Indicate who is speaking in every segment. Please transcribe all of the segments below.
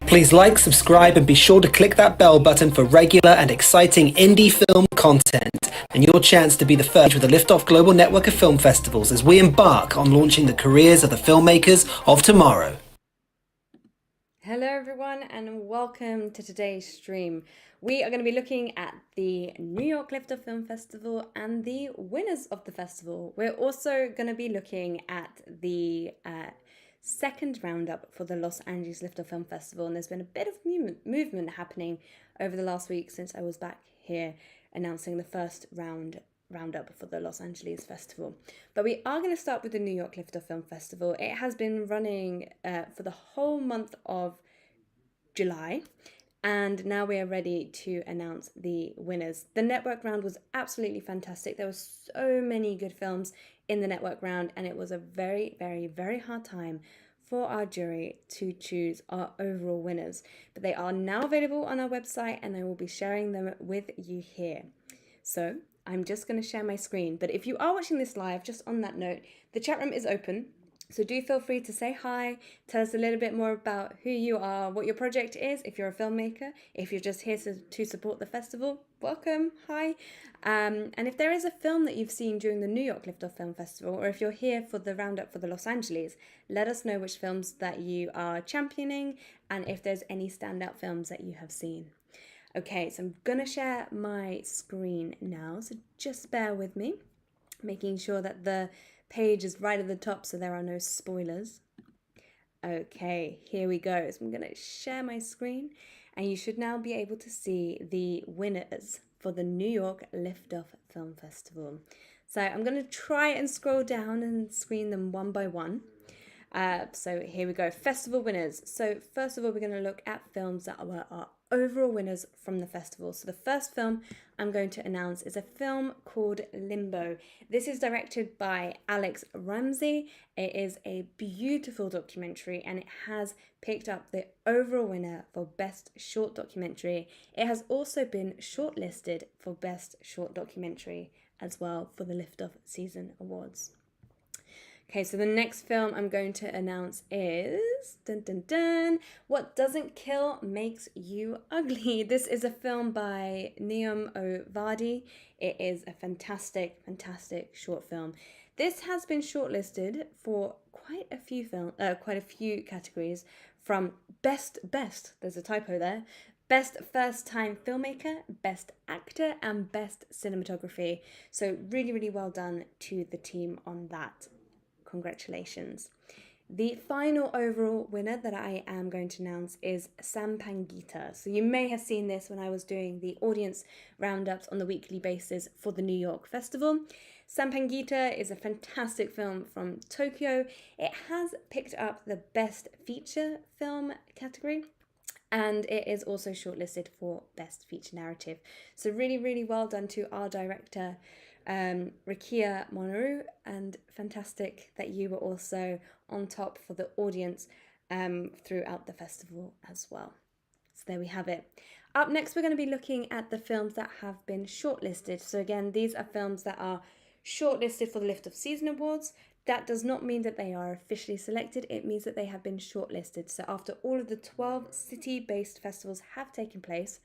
Speaker 1: Please like, subscribe, and be sure to click that bell button for regular and exciting indie film content and your chance to be the first with the Liftoff Global Network of Film Festivals as we embark on launching the careers of the filmmakers of tomorrow.
Speaker 2: Hello everyone and welcome to today's stream. We are going to be looking at the New York Liftoff Film Festival and the winners of the festival. We're also going to be looking at the second roundup for the Los Angeles Liftoff Film Festival, and there's been a bit of movement happening over the last week since I was back here announcing the first roundup for the Los Angeles Festival. But we are going to start with the New York Liftoff Film Festival. It has been running for the whole month of July, and now we are ready to announce the winners. The network round was absolutely fantastic. There were so many good films in the network round, and it was a very, very, very hard time for our jury to choose our overall winners. But they are now available on our website, and I will be sharing them with you here. So I'm just going to share my screen. But if you are watching this live, just on that note, the chat room is open. So do feel free to say hi, tell us a little bit more about who you are, what your project is, if you're a filmmaker, if you're just here to support the festival, welcome, hi. And if there is a film that you've seen during the New York Liftoff Film Festival, or if you're here for the roundup for the Los Angeles, let us know which films that you are championing and if there's any standout films that you have seen. Okay, so I'm going to share my screen now, so just bear with me, making sure that the page is right at the top so there are no spoilers. Okay, here we go. So I'm going to share my screen and you should now be able to see the winners for the New York Liftoff Film Festival. So I'm going to try and scroll down and screen them one by one. So here we go, festival winners. So first of all, we're going to look at films that were our overall winners from the festival. So the first film I'm going to announce is a film called Limbo. This is directed by Alex Ramsey. It is a beautiful documentary and it has picked up the overall winner for Best Short Documentary. It has also been shortlisted for Best Short Documentary as well for the Liftoff Season Awards. Okay, so the next film I'm going to announce is What Doesn't Kill Makes You Ugly. This is a film by Neom Ovadi. It is a fantastic, fantastic short film. This has been shortlisted for quite a few categories, from best, there's a typo there, Best First Time Filmmaker, Best Actor, and Best Cinematography. So really, really well done to the team on that. Congratulations. The final overall winner that I am going to announce is Sampangita. So you may have seen this when I was doing the audience roundups on the weekly basis for the New York Festival. Sampangita is a fantastic film from Tokyo. It has picked up the Best Feature Film category, and it is also shortlisted for Best Feature Narrative. So really, really well done to our director, Rikia Monaru, and fantastic that you were also on top for the audience throughout the festival as well. So there we have it. Up next, we're going to be looking at the films that have been shortlisted. So again, these are films that are shortlisted for the Liftoff Season Awards. That does not mean that they are officially selected. It means that they have been shortlisted. So after all of the 12 city-based festivals have taken place,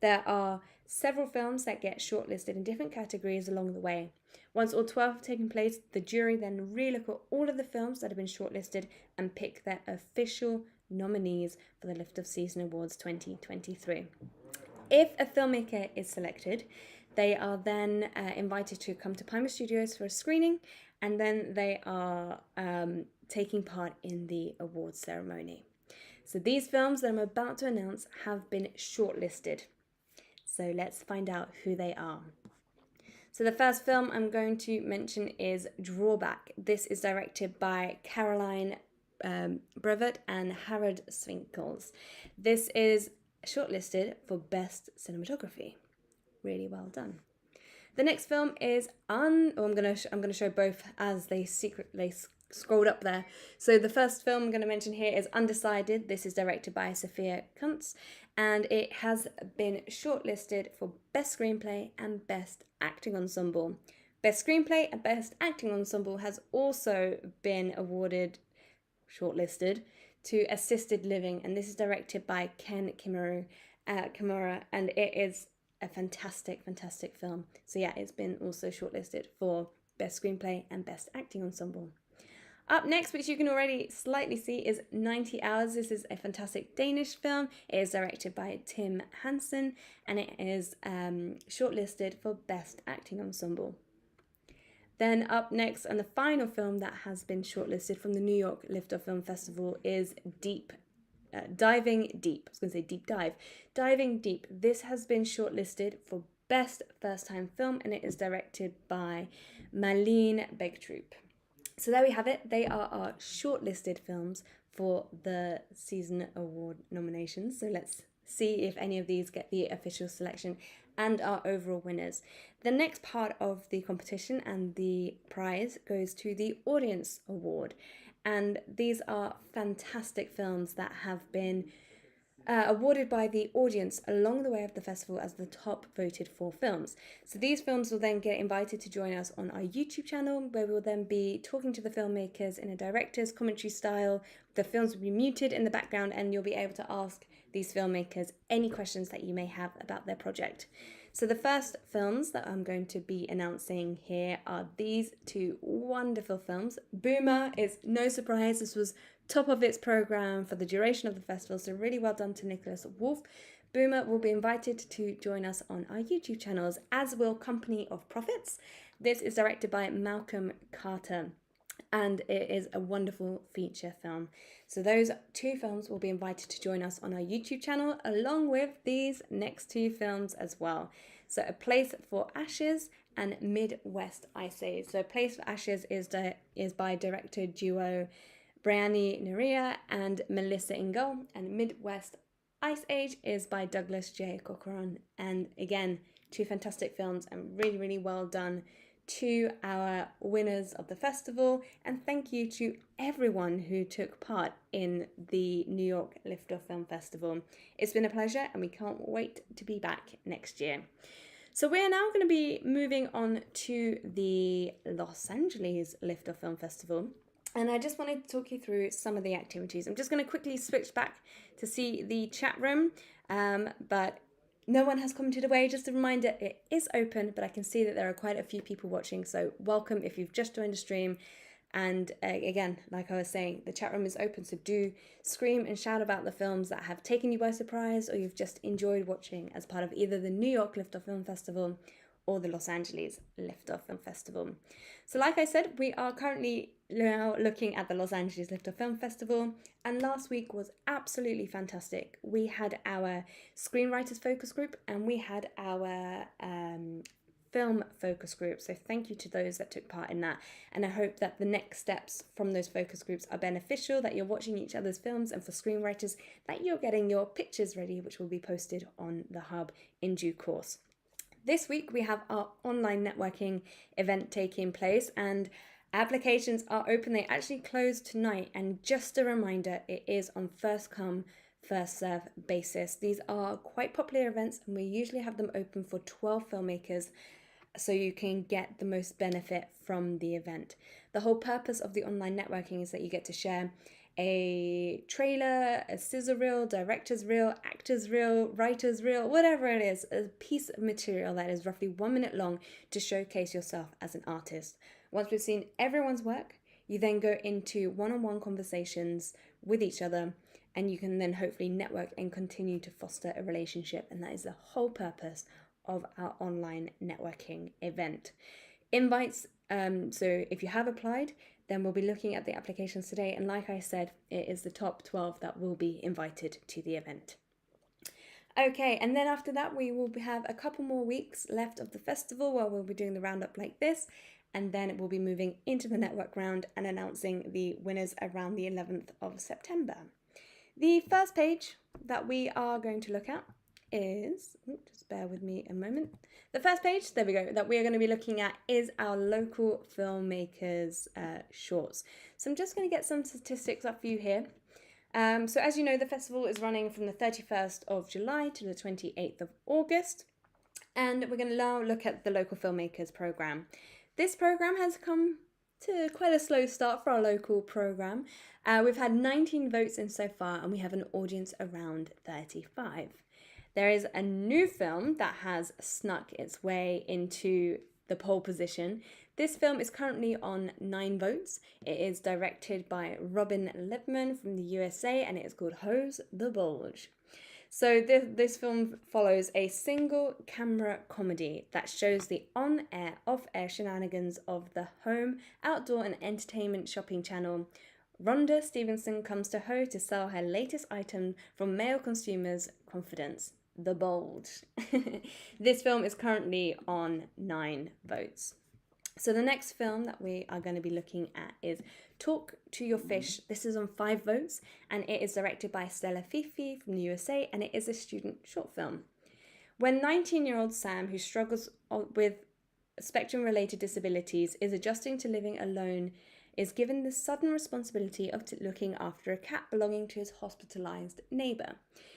Speaker 2: there are several films that get shortlisted in different categories along the way. Once all 12 have taken place, the jury then relook at all of the films that have been shortlisted and pick their official nominees for the Liftoff Season Awards 2023. If a filmmaker is selected, they are then invited to come to Pinewood Studios for a screening, and then they are taking part in the awards ceremony. So these films that I'm about to announce have been shortlisted. So let's find out who they are. So the first film I'm going to mention is Drawback. This is directed by Caroline Brevet and Harald Swinkels. This is shortlisted for Best Cinematography. Really well done. The next film is I'm going to show both as they scrolled up there. So the first film I'm going to mention here is Undecided. This is directed by Sophia Kuntz, and it has been shortlisted for Best Screenplay and Best Acting Ensemble. Best Screenplay and Best Acting Ensemble has also been shortlisted to assisted living, and this is directed by Ken Kimura, and it is a fantastic film. So yeah, it's been also shortlisted for Best Screenplay and Best Acting Ensemble. Up next, which you can already slightly see, is 90 Hours. This is a fantastic Danish film. It is directed by Tim Hansen, and it is shortlisted for Best Acting Ensemble. Then up next, and the final film that has been shortlisted from the New York Liftoff Film Festival is Diving Deep. I was going to say Deep Dive. Diving Deep. This has been shortlisted for Best First Time Film, and it is directed by Malene Begtrup. So there we have it. They are our shortlisted films for the season award nominations. So let's see if any of these get the official selection and our overall winners. The next part of the competition and the prize goes to the audience award. And these are fantastic films that have been awarded by the audience along the way of the festival as the top voted for films. So these films will then get invited to join us on our YouTube channel, where we'll then be talking to the filmmakers in a director's commentary style. The films will be muted in the background, and you'll be able to ask these filmmakers any questions that you may have about their project. So the first films that I'm going to be announcing here are these two wonderful films. Boomer is no surprise. This was top of its program for the duration of the festival, so really well done to Nicholas Wolf. Boomer will be invited to join us on our YouTube channels, as will Company of Prophets. This is directed by Malcolm Carter, and it is a wonderful feature film. So those two films will be invited to join us on our YouTube channel, along with these next two films as well. So A Place for Ashes and Midwest Ice Age. So A Place for Ashes is by director duo Brianni Neria and Melissa Ingle, and Midwest Ice Age is by Douglas J. Corcoran. And again, two fantastic films, and really, really well done to our winners of the festival. And thank you to everyone who took part in the New York Liftoff Film Festival. It's been a pleasure, and we can't wait to be back next year. So we're now going to be moving on to the Los Angeles Liftoff Film Festival. And I just wanted to talk you through some of the activities. I'm just going to quickly switch back to see the chat room, but no one has commented away. Just a reminder, it is open, but I can see that there are quite a few people watching, so welcome if you've just joined the stream. And again, like I was saying, the chat room is open, so do scream and shout about the films that have taken you by surprise, or you've just enjoyed watching as part of either the New York Liftoff Film Festival or the Los Angeles Liftoff Film Festival. So like I said, we are currently now looking at the Los Angeles Liftoff Film Festival, and last week was absolutely fantastic. We had our screenwriters focus group, and we had our film focus group. So thank you to those that took part in that, and I hope that the next steps from those focus groups are beneficial, that you're watching each other's films, and for screenwriters, that you're getting your pictures ready, which will be posted on the hub in due course. This week we have our online networking event taking place, and applications are open. They actually close tonight, and just a reminder, it is on first come, first serve basis. These are quite popular events, and we usually have them open for 12 filmmakers, so you can get the most benefit from the event. The whole purpose of the online networking is that you get to share a trailer, a scissor reel, director's reel, actor's reel, writer's reel, whatever it is, a piece of material that is roughly 1 minute long to showcase yourself as an artist. Once we've seen everyone's work, you then go into one-on-one conversations with each other, and you can then hopefully network and continue to foster a relationship. And that is the whole purpose of our online networking event. Invites, so if you have applied, then we'll be looking at the applications today. And like I said, it is the top 12 that will be invited to the event. Okay, and then after that, we will have a couple more weeks left of the festival where we'll be doing the roundup like this. And then we'll be moving into the network round and announcing the winners around the 11th of September. The first page that we are going to look at is, just bear with me a moment. The first page, there we go, that we are going to be looking at is our local filmmakers shorts. So I'm just going to get some statistics up for you here. So as you know, the festival is running from the 31st of July to the 28th of August. And we're going to now look at the local filmmakers program. This program has come to quite a slow start for our local programme. We've had 19 votes in so far, and we have an audience around 35. There is a new film that has snuck its way into the pole position. This film is currently on 9 votes. It is directed by Robin Lippman from the USA, and it is called Hose the Bulge. So this film follows a single camera comedy that shows the on-air, off-air shenanigans of the home, outdoor and entertainment shopping channel. Rhonda Stevenson comes to Ho to sell her latest item from male consumers' confidence, the bulge. This film is currently on 9 votes. So the next film that we are going to be looking at is Talk to Your Fish. This is on 5 votes, and it is directed by Stella Fifi from the USA, and it is a student short film. When 19-year-old Sam, who struggles with spectrum-related disabilities, is adjusting to living alone, is given the sudden responsibility of looking after a cat belonging to his hospitalized neighbor.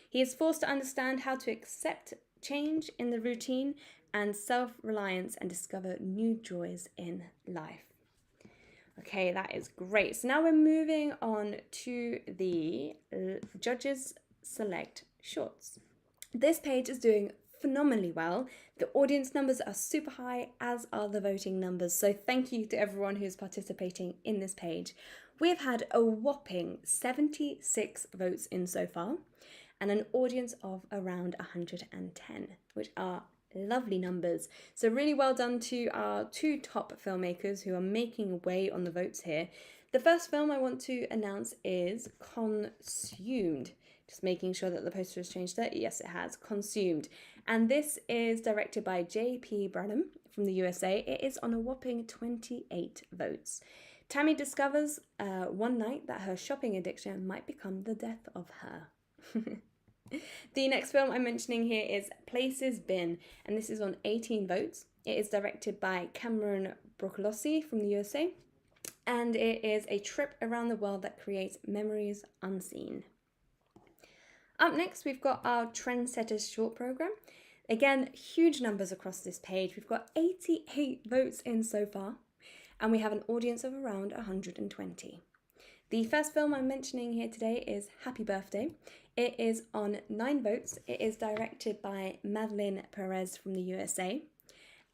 Speaker 2: He is forced to understand how to accept change in the routine and self-reliance and discover new joys in life. Okay, that is great. So now we're moving on to the judges select shorts. This page is doing phenomenally well. The audience numbers are super high, as are the voting numbers. So thank you to everyone who's participating in this page. We've had a whopping 76 votes in so far, and an audience of around 110, which are lovely numbers. So really well done to our 2 top filmmakers who are making way on the votes here. The first film I want to announce is Consumed. Just making sure that the poster has changed there. Yes, it has. Consumed. And this is directed by J.P. Branham from the USA. It is on a whopping 28 votes. Tammy discovers one night that her shopping addiction might become the death of her. The next film I'm mentioning here is Places Been, and this is on 18 votes. It is directed by Cameron Broccolossi from the USA, and it is a trip around the world that creates memories unseen. Up next, we've got our Trendsetters short program. Again, huge numbers across this page. We've got 88 votes in so far, and we have an audience of around 120. The first film I'm mentioning here today is Happy Birthday. It is on 9 votes. It is directed by Madeline Perez from the USA,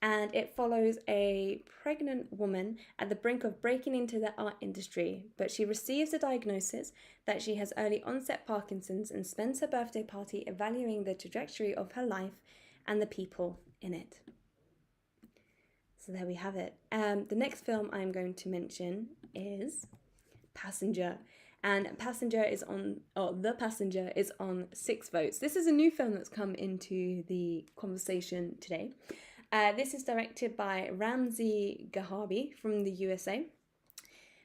Speaker 2: and it follows a pregnant woman at the brink of breaking into the art industry, but she receives a diagnosis that she has early onset Parkinson's and spends her birthday party evaluating the trajectory of her life and the people in it. So there we have it. The next film I'm going to mention is Passenger. And The Passenger is on 6 votes. This is a new film that's come into the conversation today. This is directed by Ramzi Gahabi from the USA.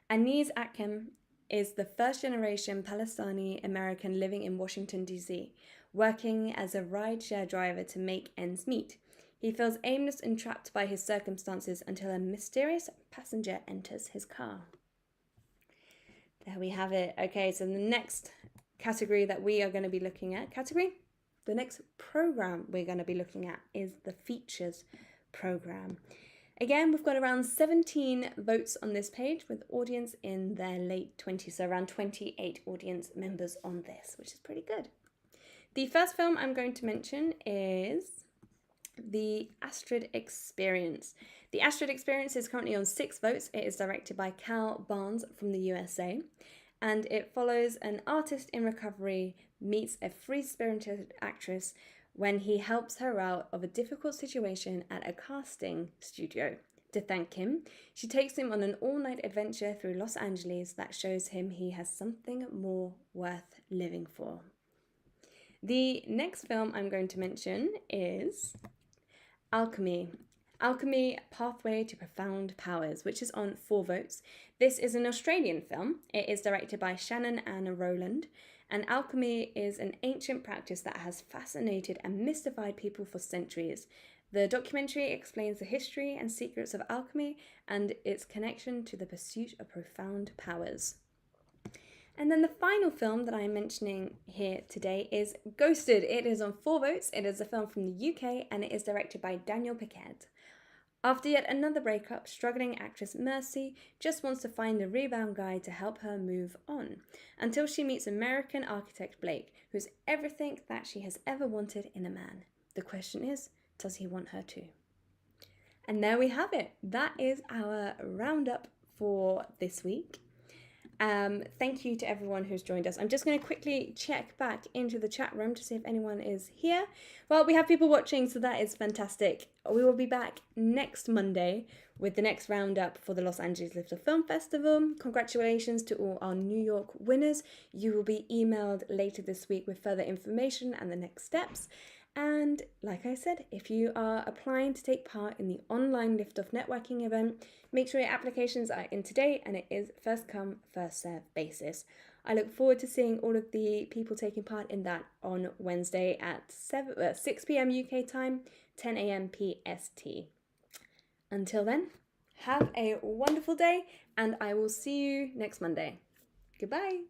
Speaker 2: Aneez Akem is the first-generation Palestini-American living in Washington, D.C., working as a rideshare driver to make ends meet. He feels aimless and trapped by his circumstances until a mysterious passenger enters his car. There we have it. Okay, so the next category that we are going to be looking at, the next program we're going to be looking at is the features program. Again, we've got around 17 votes on this page with audience in their late 20s, so around 28 audience members on this, which is pretty good. The first film I'm going to mention is The Astrid Experience. The Astrid Experience is currently on 6 votes. It is directed by Cal Barnes from the USA, and it follows an artist in recovery meets a free-spirited actress when he helps her out of a difficult situation at a casting studio. To thank him, she takes him on an all-night adventure through Los Angeles that shows him he has something more worth living for. The next film I'm going to mention is Alchemy. Alchemy, Pathway to Profound Powers, which is on 4 votes. This is an Australian film. It is directed by Shannon Anna Rowland, and alchemy is an ancient practice that has fascinated and mystified people for centuries. The documentary explains the history and secrets of alchemy and its connection to the pursuit of profound powers. And then the final film that I'm mentioning here today is Ghosted. It is on 4 votes. It is a film from the UK, and it is directed by Daniel Piquet. After yet another breakup, struggling actress Mercy just wants to find a rebound guy to help her move on, until she meets American architect Blake, who's everything that she has ever wanted in a man. The question is, does he want her too? And there we have it. That is our roundup for this week. Thank you to everyone who's joined us. I'm just going to quickly check back into the chat room to see if anyone is here. Well, we have people watching, so that is fantastic. We will be back next Monday with the next roundup for the Los Angeles Lift Off Film Festival. Congratulations to all our New York winners. You will be emailed later this week with further information and the next steps. And like I said, if you are applying to take part in the online Liftoff networking event, make sure your applications are in today, and it is first come, first serve basis. I look forward to seeing all of the people taking part in that on Wednesday at 6 p.m. UK time, 10 a.m. PST. Until then, have a wonderful day, and I will see you next Monday. Goodbye.